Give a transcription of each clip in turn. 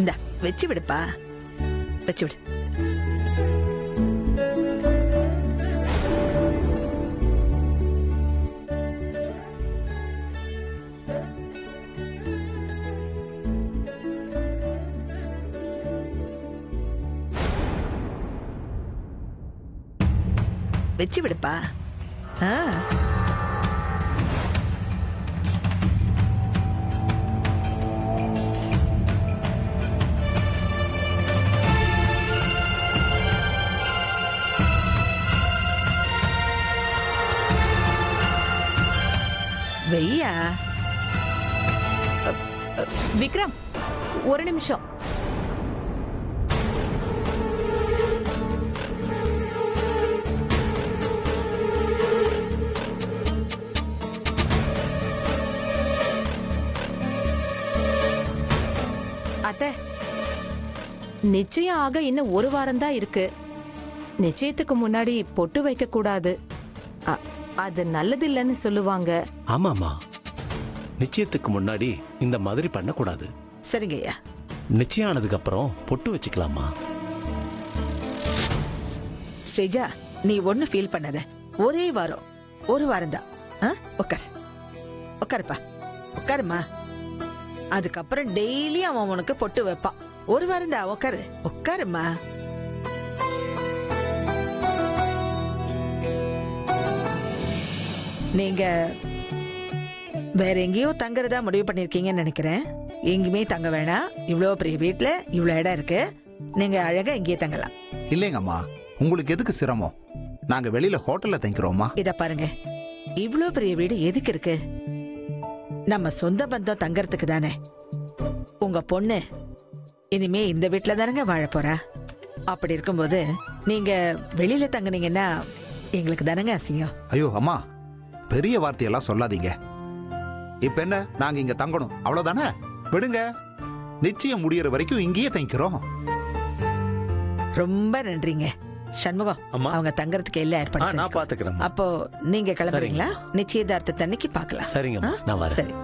இந்த வச்சு விடுப்பா, வச்சு விடு. வச்சு விடுப்பா. வெய்யா. விக்ரம், ஒரு நிமிஷம். அத்தை, நிச்சயம் ஆக இன்னும் ஒரு வாரம் தான் இருக்கு. நிச்சயத்துக்கு முன்னாடி பொட்டு வைக்க கூடாது, அது நல்லது இல்லைன்னு சொல்லுவாங்க. ஆமாமா, நிச்சயத்துக்கு முன்னாடி இந்த மாதிரி பண்ணக்கூடாது. சரிங்க ஐயா. நிச்சயம் ஆனதுக்கு அப்புறம் பொட்டு வச்சுக்கலாமா? ஸ்ரீஜா, நீ ஒண்ணு ஃபீல் பண்ணாத. ஒரே வாரம், ஒரு வாரம் தான். உட்கார், உட்காருப்பா, உட்காருமா. அதுக்கப்புறம் டெய்லி அவன் உனக்கு பொட்டு வைப்பான். ஒரு வாரம் தான். உட்காரு, உட்காருமா. நீங்க வேற எங்கேயோ தங்குறதா முடிவு பண்ணிருக்கீங்கன்னு நினைக்கிறேன். எங்கேயுமே தங்க வேணாம். இவ்வளோ பெரிய வீட்டுல இவ்வளோ இடம் இருக்கு, நீங்க அழகா எங்கேயே தங்கலாம். இல்லைங்கம்மா, உங்களுக்கு எதுக்கு சிரமம்? நாங்க வெளியில ஹோட்டல்ல தங்கிக்கிறோமா. இத பாருங்க, இவ்வளோ பெரிய வீடு எதுக்கு இருக்கு? நம்ம சொந்த பந்தம் தங்கறதுக்கு தானே. உங்க பொண்ணு இனிமே இந்த வீட்டுல தானங்க வாழ போறா. அப்படி இருக்கும்போது நீங்க வெளியில தங்குனீங்கன்னா எங்களுக்கு தானங்க அசிங்கம். ஐயோ அம்மா, பெரிய வார்த்தையெல்லாம் சொல்லாதீங்க. இப்ப என்ன, நாங்க இங்க தங்கணும் அவ்வளவுதானே? விடுங்க, நிச்சயம் முடியற வரைக்கும் இங்கேயே தங்கிக்கிறோம். ரொம்ப நன்றிங்க. சண்முகம், அவங்க தங்கறதுக்கு எல்லாம் ஏற்பாடு நான் பாத்துக்கிறேன். அப்போ நீங்க கிளம்புறீங்களா? நிச்சயதார்த்த அன்னைக்கு பார்க்கலாம். சரிங்க, நான் வரேன். சரி,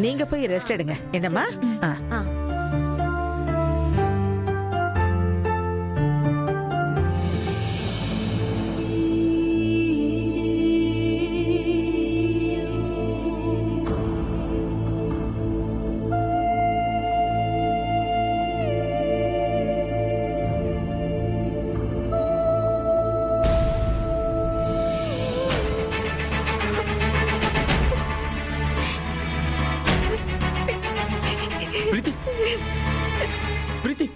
நீங்க போய் ரெஸ்ட் எடுங்க. என்னம்மா? பிரீத்தி, பிரீத்தி,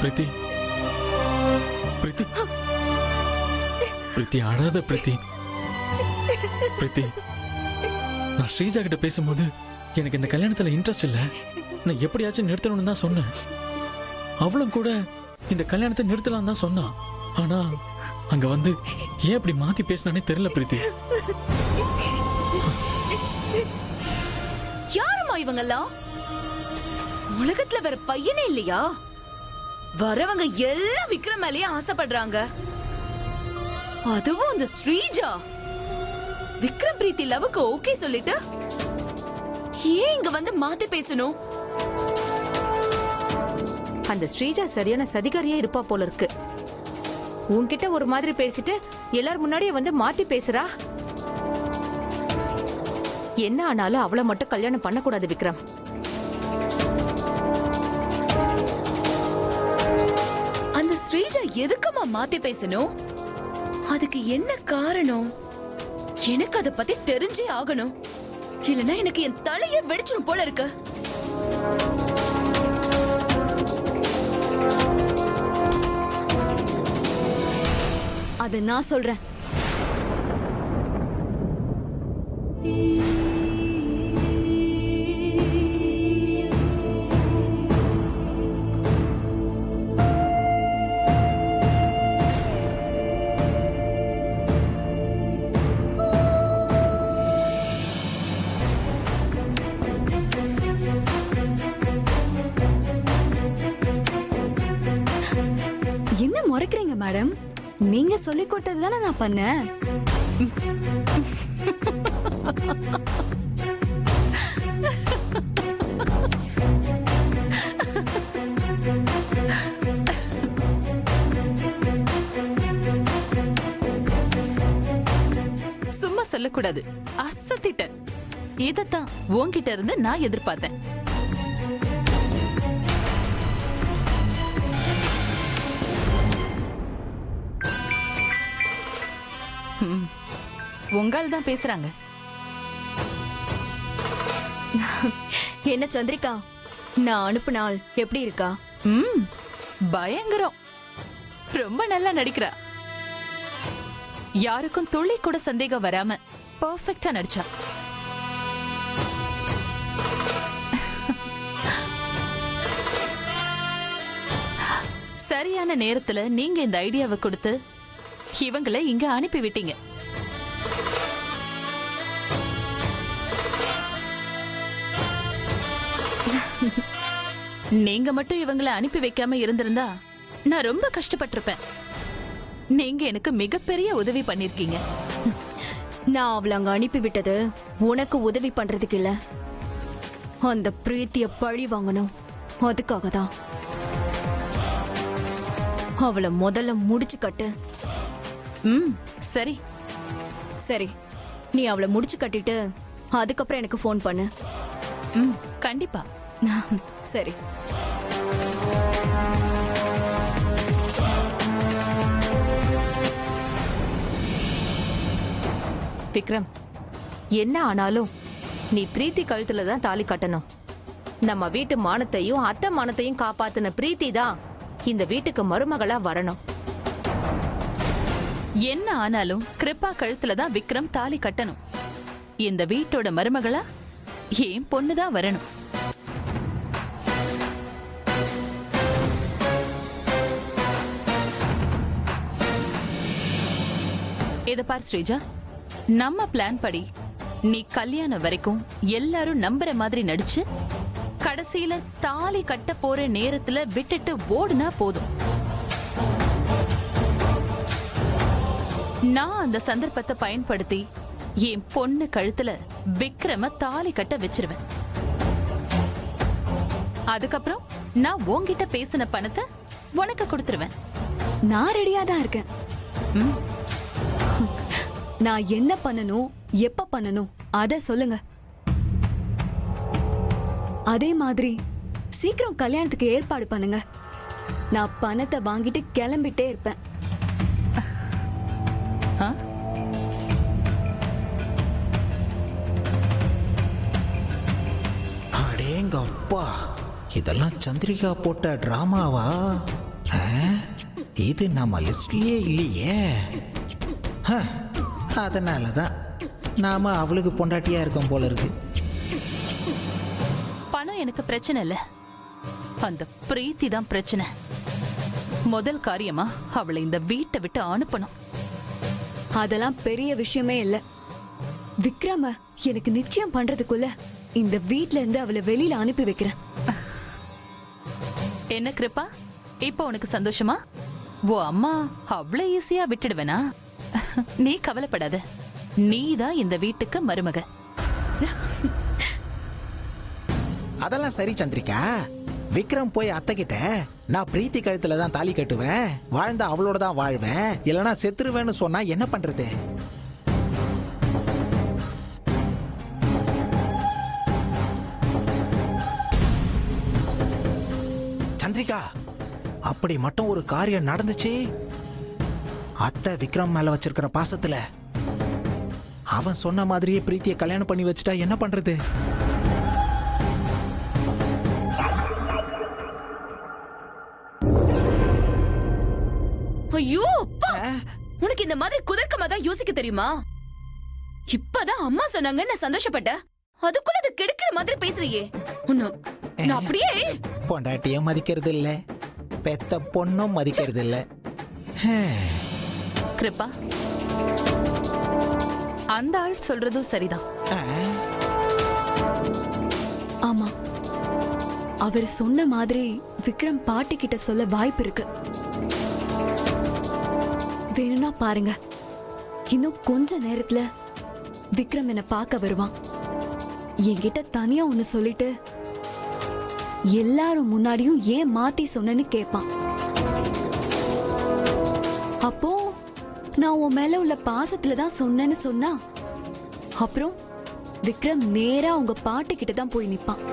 பிரீத்தி, பிரீத்தி, பிரீத்தி, அழாத பிரீத்தி. பிரீத்தி, நான் ஸ்ரீஜா கிட்ட பேசும்போது எனக்கு இந்த கல்யாணத்துல இன்ட்ரெஸ்ட் இல்ல, நான் எப்படியாச்சும் நிறுத்தணும்னு தான் சொன்னேன். அவளும் கூட இந்த கல்யாணத்தை நிறுத்தலாம் தான் சொன்னா. ஆனா அங்க வந்து ஏன் அப்படி மாத்தி பேசினானே தெரியல பிரீத்தி. யாருமா இவங்கெல்லாம்? உலகத்துல வேற பையனே இல்லையா? வரவங்க எல்லாம் விக்ரம் மேலேயே ஆசைப்படுறாங்க. அதுவும் அந்த ஸ்ரீஜா விக்ரம் பிரீத்தி லவ்வுக்கு ஓகே சொல்லிட்டு ஏன் இங்க வந்து மாத்தி பேசணும்? அந்த ஸ்ரீஜா சரியான சதிகாரியா இருப்பா போல இருக்கு. உன்கிட்ட ஒரு மாதிரி பேசிட்டு எல்லாரும் முன்னாடியே வந்து மாத்தி பேசுறா. என்ன ஆனாலும் அவளை மட்டும் கல்யாணம் பண்ணக்கூடாது விக்ரம். அந்த ஸ்ரீஜா எதுக்குமா மாத்தி பேசணும்? அதுக்கு என்ன காரணம்? எனக்கு அத பத்தி தெரிஞ்சே ஆகணும். இல்லனா எனக்கு என் தலையே வெடிச்சிடும் போல இருக்கு. அத நான் சொல்றேன். என்ன முறைக்கிறீங்க மேடம்? நீங்க சொல்லி கொடுத்தது தானே நான் பண்ணேன். சும்மா சொல்லக்கூடாது, அசத்திட்ட. இதத்தான் உன்கிட்ட இருந்து நான் எதிர்பார்த்தேன். உங்கள் தான் பேசுறாங்க. என்ன சந்திரிகா, நான் அனுப்புனால் எப்படி இருக்கா? பயங்கரம். ரொம்ப நல்லா நடிக்கிறா. யாருக்கும் துளி கூட சந்தேகம் வராம பெர்ஃபெக்ட்டா நடிச்சா. சரியான நேரத்துல நீங்க இந்த ஐடியாவை கொடுத்து இவங்களை இங்க அனுப்பி விட்டீங்க. நீங்க மட்டும் இவங்களை அனுப்பி வைக்காம இருந்திருந்தா நான் ரொம்ப கஷ்டப்பட்டிருப்பேன். நீங்க எனக்கு மிகப்பெரிய உதவி பண்ணிருக்கீங்க. நான் அவளை அங்க அனுப்பி விட்டது உனக்கு உதவி பண்றதுக்கு இல்ல, அந்த பிரீத்திய பழி வாங்கணும். அதுக்காக தான். அவளை முதல்ல முடிச்சு கட்டு. சரி சரி, நீ அவளை முடிச்சு கட்டிட்டு அதுக்கப்புறம் எனக்கு ஃபோன் பண்ணு. கண்டிப்பா. சரி. விக்ரம், என்ன ஆனாலும் நீ பிரீத்தி கழுத்துல தான் தாலி கட்டணும். நம்ம வீட்டு மானத்தையும் அத்தை மானத்தையும் காப்பாத்தின பிரீத்தி தான் இந்த வீட்டுக்கு மருமகளா வரணும். என்ன ஆனாலும் கிருப்பா கழுத்துல தான் விக்ரம் தாலி கட்டணும். இந்த வீட்டோட மருமகளா ஏன் பொண்ணுதான் வரணும். இத பார் ஸ்ரீஜா, நம்ம பிளான் படி நீ கல்யாணம் வரைக்கும் எல்லாரும் நம்புற மாதிரி நடிச்சு கடைசியில தாலி கட்ட போற நேரத்துல விட்டுட்டு ஓடுனா போதும். நான் அந்த சந்தர்ப்பத்தை பயன்படுத்தி என் பொண்ணு கழுத்துல விக்ரம தாலி கட்ட வச்சிருவேன். அதுக்கப்புறம் நான் உன்கிட்ட பேசின பணத்தை உனக்கு கொடுத்துருவேன். நான் ரெடியா தான் இருக்கேன். நான் என்ன பண்ணணும், எப்ப பண்ணணும் அத சொல்லுங்க. அதே மாதிரி சீக்கிரம் கல்யாணத்துக்கு ஏற்பாடு பண்ணுங்க. நான் பணத்தை வாங்கிட்டு கிளம்பிட்டே இருப்பேன். அடேங்கப்பா, இதெல்லாம் சந்திரிகா போட்ட டிராமாவா? இது நம்ம லிஸ்ட்லயே இல்லையே. அதனால தான் நாம அவளுக்கு பொண்டாட்டியா இருக்கோம் போல இருக்கு. பணம் எனக்கு பிரச்சனை இல்ல, அந்த பிரீத்தி தான் பிரச்சனை. முதல் காரியமா அவளை இந்த வீட்டை விட்டு அனுப்பணும். அதெல்லாம் பெரிய விஷயமே இல்ல. விக்ரம எனக்கு நிச்சயம் பண்றதுக்குள்ள இந்த வீட்ல இருந்து அவளை வெளியில அனுப்பி வைக்கிறேன். என்ன கிருப்பா, இப்ப உனக்கு சந்தோஷமா? ஓ அம்மா அவ்வளவு ஈஸியா விட்டுடுவேனா? நீ கவலைப்படாத, நீதான் இந்த வீட்டுக்கு மருமக. அதெல்லாம் சரி சந்திரிகா. விக்ரம் போய் அத்தை கிட்ட நான் பிரீத்தி கழுத்துல தான் தாலி கட்டுவேன், வாழ்ந்தா அவளோட தான் வாழ்வேன், இல்லைன்னா செத்துருவேன்னு சொன்னா என்ன பண்றது? சந்திரிகா, அப்படி மட்டும் ஒரு காரியம் நடந்துச்சு, அத்தை விக்ரம் மேல வச்சிருக்கிற பாசத்துல அவன் சொன்ன மாதிரியே பிரீத்தியை கல்யாணம் பண்ணி வச்சுட்டா என்ன பண்றது? ஐயோ அப்பா, உனக்கு இந்த மாதிரி குதர்க்கமா தான் யோசிக்க தெரியுமா? இப்பதான் அம்மா சொன்னாங்கன்னு சந்தோஷப்பட்ட, அதுக்குள்ள அது கெடுக்கிற மாதிரி பேசுறியே. நான் அப்படியே பொண்டாட்டியும் மதிக்கிறது இல்ல, பெத்த பொண்ணும் மதிக்கிறது இல்ல. கிருப்பா, அந்த ஆள் சொல்றதும் சரிதான். ஆமா, அவர் சொன்ன மாதிரி விக்ரம் பாட்டி கிட்ட சொல்ல வாய்ப்பு இருக்கு. வேணும்னா பாருங்க, இன்னும் கொஞ்ச நேரத்துல விக்ரம் என்ன பார்க்க வருவான். என்கிட்ட தனியா ஒண்ணு சொல்லிட்டு எல்லாரும் முன்னாடியும் ஏன் மாத்தி சொன்னேன்னு கேட்பான். அப்போ நான் உன் மேல உள்ள பாசத்துல தான் சொன்னேன்னு சொன்னா, அப்புறம் விக்ரம் நேரா உங்க பாட்டு கிட்ட தான் போய் நிப்பான்.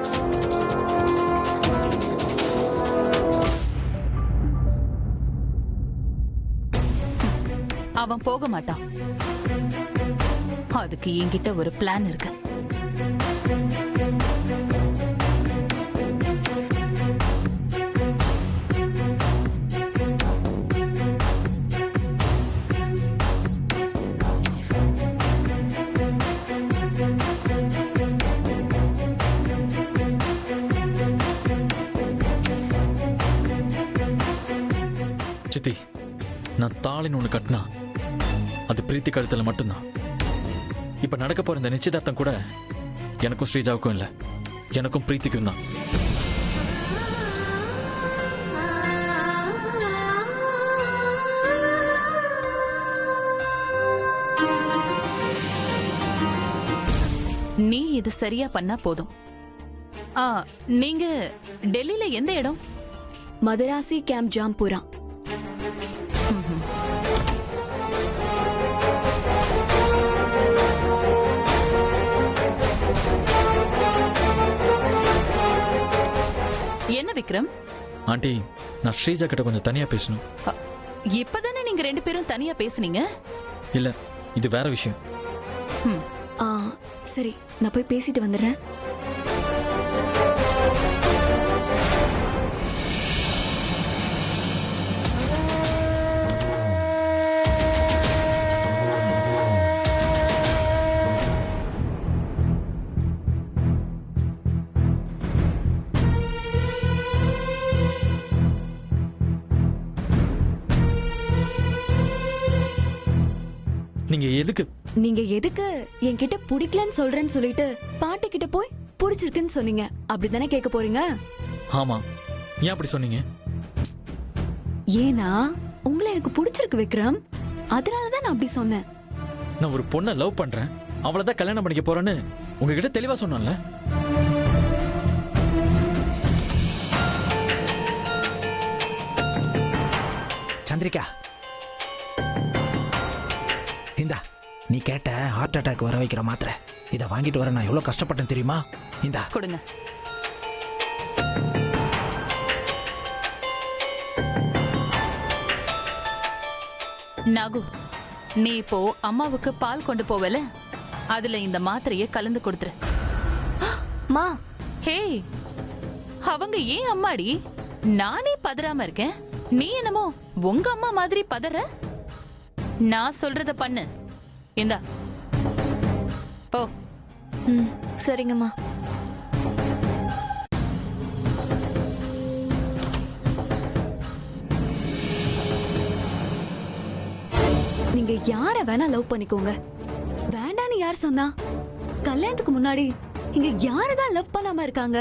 அவன் போக மாட்டான். அதுக்கு என்கிட்ட ஒரு பிளான் இருக்கு. சித்தி, நான் தாளின்னு ஒண்ணு கட்டினா அது பிரீத்தி கழுத்துல மட்டும்தான். இப்ப நடக்க போற இந்த நிச்சயதார்த்தம் கூட எனக்கும் ஸ்ரீஜாவுக்கும் இல்ல, எனக்கும் பிரீத்திக்கும் தான். நீ இது சரியா பண்ணா போதும். நீங்க டெல்லியில எந்த இடம்? மதராசி கேம்ப் ஜாம்பூரா. என்ன விக்ரம்? ஆண்டி, நான் ஸ்ரீஜா கிட்ட கொஞ்சம் தனியா பேசணும். இப்பதானே நீங்க ரெண்டு பேரும் தனியா பேசுனீங்க. இல்ல, இது வேற விஷயம். சரி, நான் போய் பேசிட்டு வந்துடுறேன். நீங்க எதுக்கு என்கிட்ட பிடிக்கலன்னு சொல்றேன்னு சொல்லிட்டு பாட்டி கிட்ட போய் பிடிச்சிருக்குன்னு சொன்னீங்க, அப்படித்தானே கேட்க போறீங்க? ஆமா. ஏன் அப்படி சொன்னீங்க? ஏன்னா உங்களை எனக்கு பிடிச்சிருக்கு விக்ரம், அதனாலதான் நான் அப்படி சொன்னேன். நான் ஒரு பொண்ணை லவ் பண்றேன், அவளதான் கல்யாணம் பண்ணிக்க போறேன்னு உங்ககிட்ட தெளிவா சொன்னேன்ல. சந்திரிகா, இந்தா நீ கேட்ட ஹார்ட் அட்டாக் வர வைக்கிற மாத்திரை. இதை வாங்கிட்டு வர நான் எவ்வளவு கஷ்டப்பட்டேன் தெரியுமா? இந்தா கொடுங்க. நாகு, நீ இப்போ அம்மாவுக்கு பால் கொண்டு போவல, அதுல இந்த மாத்திரையை கலந்து கொடுத்துரு. மா, ஹே, அவங்க ஏன் அம்மாடி? நானே பதறாம இருக்கேன், நீ என்னமோ உங்க அம்மா மாதிரி பதற. நான் சொல்றத பண்ணு. இந்தா போ. சரிங்கம்மா. நீங்க யார வேணா லவ் பண்ணிக்கோங்க, வேண்டான்னு யார் சொன்னா? கல்யாணத்துக்கு முன்னாடி இங்க யாருதான் லவ் பண்ணாம இருக்காங்க?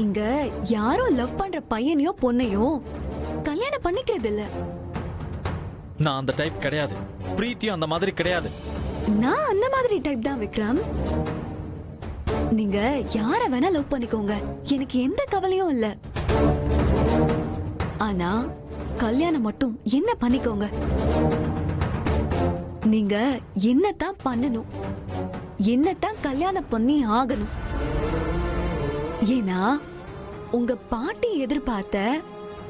இங்க யாரும் லவ் பண்ற பையனையோ பொண்ணையோ கல்யாணம் பண்ணிக்கிறது இல்ல. நான் அந்த டைப் கிடையாது, பிரீத்தியும் அந்த மாதிரி கிடையாது. நான் அந்த மாதிரி டைப் தான் விக்ரம். நீங்க யார வேணா லவ் பண்ணிக்கோங்க, எனக்கு எந்த கவலையும் இல்ல. ஆனா கல்யாணம் மட்டும் என்ன பண்ணிக்கோங்க. நீங்க என்னத்தான் பண்ணணும், என்னத்தான் கல்யாணம் பண்ணி ஆகணும். ஏன்னா உங்க பாட்டி எதிர்பார்த்த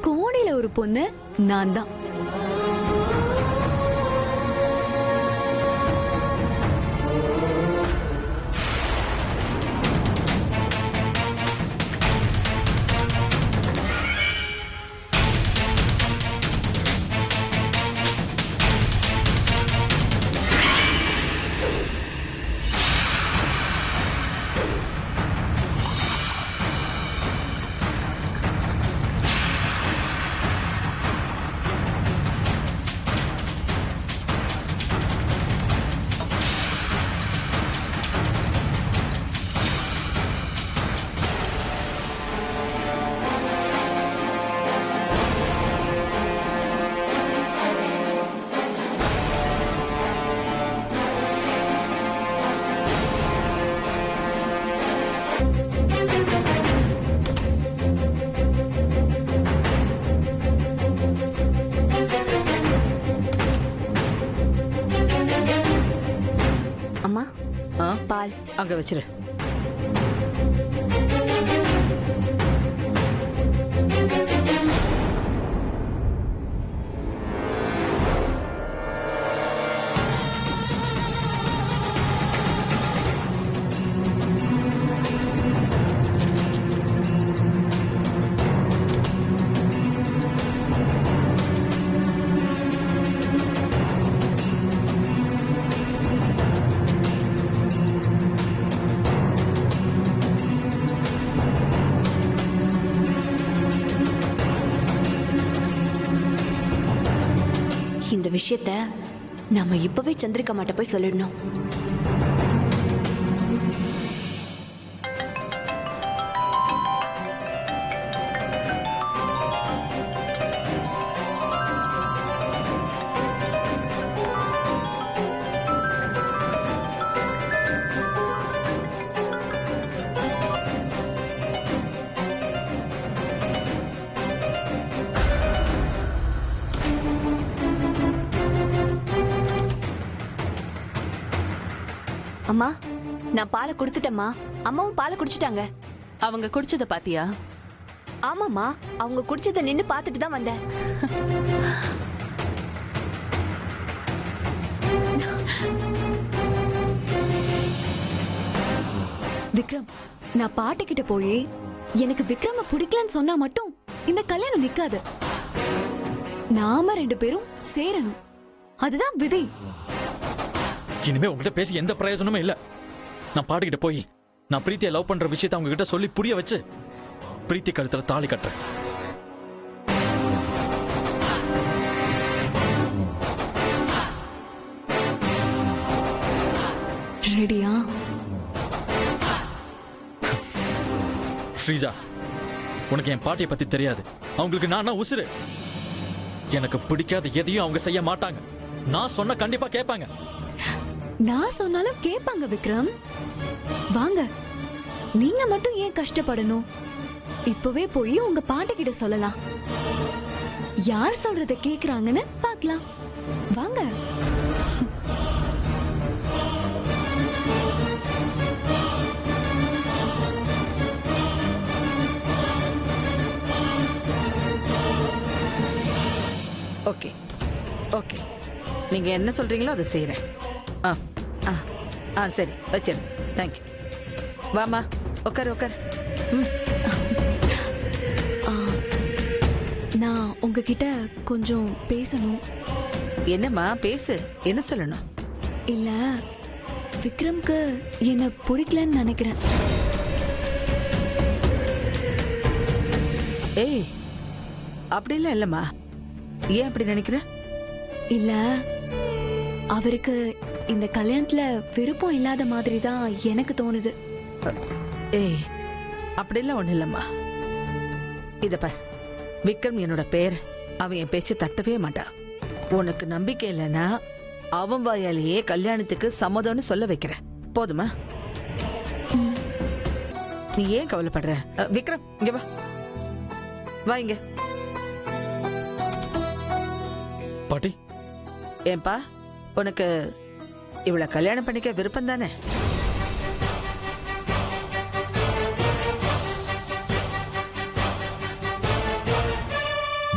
கோடியில ஒரு பொண்ணு நான் தான். அங்க வச்சிரு. இந்த விஷயத்த நாம இப்பவே சந்திரிகா மாட்ட போய் சொல்லிடணும். அம்மா, நான் பாலை கொடுத்துட்டேம்மா. அம்மாவும் பாலை குடிச்சிட்டாங்க. அவங்க குடிச்சத பாத்தியா? ஆமாம்மா, அவங்க குடிச்சதை நின்னு பார்த்துட்டு தான் வந்தேன். விக்ரம், நான் பாட்டி கிட்ட போய் எனக்கு விக்ரம பிடிக்கலன்னு சொன்னா மட்டும் இந்த கல்யாணம் நிக்காது. நாம 2 பேரும் சேரணும். அதுதான் விதி. இனிமே உங்ககிட்ட பேசி எந்த பிரயோஜனமும் இல்ல. நான் பாட்டிக்கிட்ட போய் நான் பிரீத்தியை லவ் பண்ற விஷயத்தை அவங்க கிட்ட சொல்லி புரிய வச்சு பிரீத்தி கழுத்துல தாலி கட்டுறேன். ரெடியா? ஸ்ரீஜா, உனக்கு என் பாட்டியை பத்தி தெரியாது. அவங்களுக்கு நான் உசுரு. எனக்கு பிடிக்காத எதையும் அவங்க செய்ய மாட்டாங்க. நான் சொன்ன கண்டிப்பா கேட்பாங்க. நான் சொன்னாலும் கேட்பாங்க விக்ரம். வாங்க, நீங்க மட்டும் ஏன் கஷ்டப்படணும்? இப்பவே போய் உங்க பாட்டி கிட்ட சொல்லலாம். யார் சொல்றத கேக்குறாங்கன்னு பார்க்கலாம். வாங்க. ஓகே ஓகே, நீங்க என்ன சொல்றீங்களோ அதை செய்யறேன். ஆ ஆ ஆ சரி, வச்சிரு. தேங்க்யூ. வாமா, உட்கார் உட்கார். நான் உங்ககிட்ட கொஞ்சம் பேசணும். என்னம்மா பேசு, என்ன சொல்லணும்? இல்ல, விக்ரம்க்கு என்ன பிடிக்கலன்னு நினைக்கிறேன். ஏய், அப்படிலாம் இல்லம்மா. ஏன் அப்படி நினைக்கிற? இல்ல, அவருக்கு இந்த கல்யாணத்துல விருப்பம் இல்லாத மாதிரி தான் எனக்கு தோணுது. ஏய், அப்படிலாம் ஒண்ணு இல்லம்மா. இத பார், விக்ரம் என்னோட பேர். அவன் என் பேச்சு தட்டவே மாட்டான். உனக்கு நம்பிக்கை இல்லைன்னா அவன் வாயாலேயே கல்யாணத்துக்கு சம்மதம்னு சொல்ல வைக்கிறேன். போதுமா? நீ ஏன் கவலைப்படுற? விக்ரம், இங்க வா. வா இங்க. பாட்டி, ஏன்பா, உனக்கு இவளை கல்யாணம் பண்ணிக்க விருப்பம் தானே?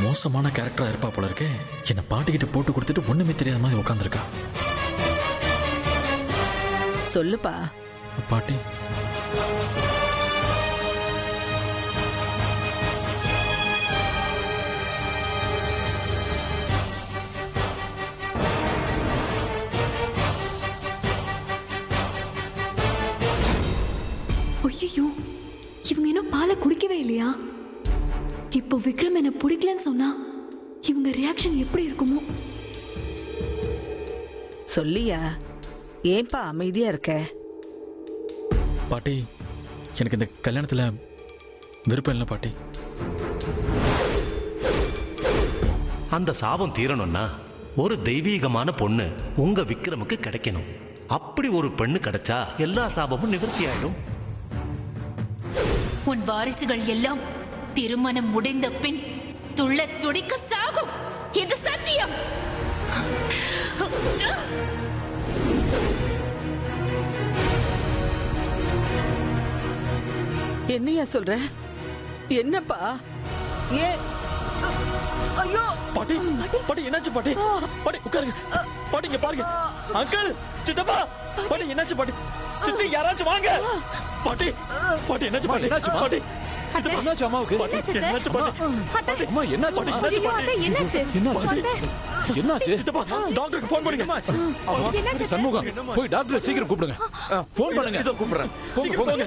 மோசமான கேரக்டரா இருப்பா போல இருக்கே. என்ன பாட்டிக்கிட்ட போட்டு கொடுத்துட்டு ஒண்ணுமே தெரியாத மாதிரி உட்காந்துருக்கா. சொல்லுப்பா. பாட்டி, ஐயோ, இவங்க இன்னும் பாலை குடிக்கவே இல்லையா? இப்போ விக்ரம் என்ன பிடிக்கலன்னு சொன்னா இவங்க ரியாக்ஷன் எப்படி இருக்குமோ? சொல்லியா? ஏன்பா அமைதியா இருக்க? பாட்டி, எனக்கு இந்த கல்யாணத்துல விருப்பம் இல்லை பாட்டி. அந்த சாபம் தீரணும்னா ஒரு தெய்வீகமான பொண்ணு உங்க விக்ரமுக்கு கிடைக்கணும். அப்படி ஒரு பெண்ணு கிடைச்சா எல்லா சாபமும் நிவர்த்தி ஆயிடும். உன் வாரிசுகள் எல்லாம் திருமணம் முடிந்த பின் துள்ள துடிக்க சாகும். இது சத்தியம். என்னையா சொல்ற? என்னப்பா? ஏ ஐயோ பாட்டி பாட்டி என்னாச்சு பாட்டி? பாட்டி உட்காருங்க. பாட்டி இங்க பாருங்க. அங்கிள், சித்தப்பா, பாட்டி என்னாச்சு பாட்டி? சித்தி யாராச்சும் வாங்க. பாட்டி பாட்டி என்னாச்சு பாட்டி? பாட்டி சித்தப்பா என்னாச்சு அம்மாவுக்கு? பாட்டி என்னாச்சு பாட்டி? அம்மா என்னாச்சு? ஐயோ, அத்தை, என்னாச்சு? என்னாச்சு? சித்தப்பா டாக்டருக்கு ஃபோன் பண்ணுங்க. சண்முகம், போய் டாக்டரை சீக்கிரம் கூப்பிடுங்க. ஃபோன் பண்ணுங்க. இதோ கூப்பிடுறேன். சீக்கிரம் போங்க.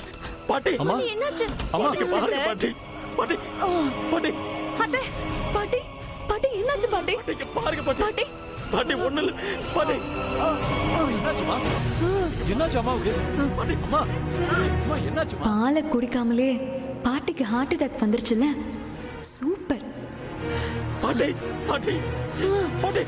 பாட்டி அம்மா, என்னாச்சு? அம்மா, இங்க பாருங்க பாட்டி. பாட்டி பாட்டி அத்தை, பாட்டி பாட்டி என்னாச்சு பாட்டி? இங்க பாருங்க பாட்டி. பாட்டி பாட்டி ஒண்ணு இல்ல. பாட்டி என்னாச்சுமா? என்னாச்சு அம்மாவுக்கு? அம்மா, அம்மா என்னாச்சுமா? பாலை குடிக்காமலே பாட்டிக்கு ஹார்ட் அட்டாக் வந்துருச்சுல. சூப்பர். பாட்டி பாட்டி பாட்டி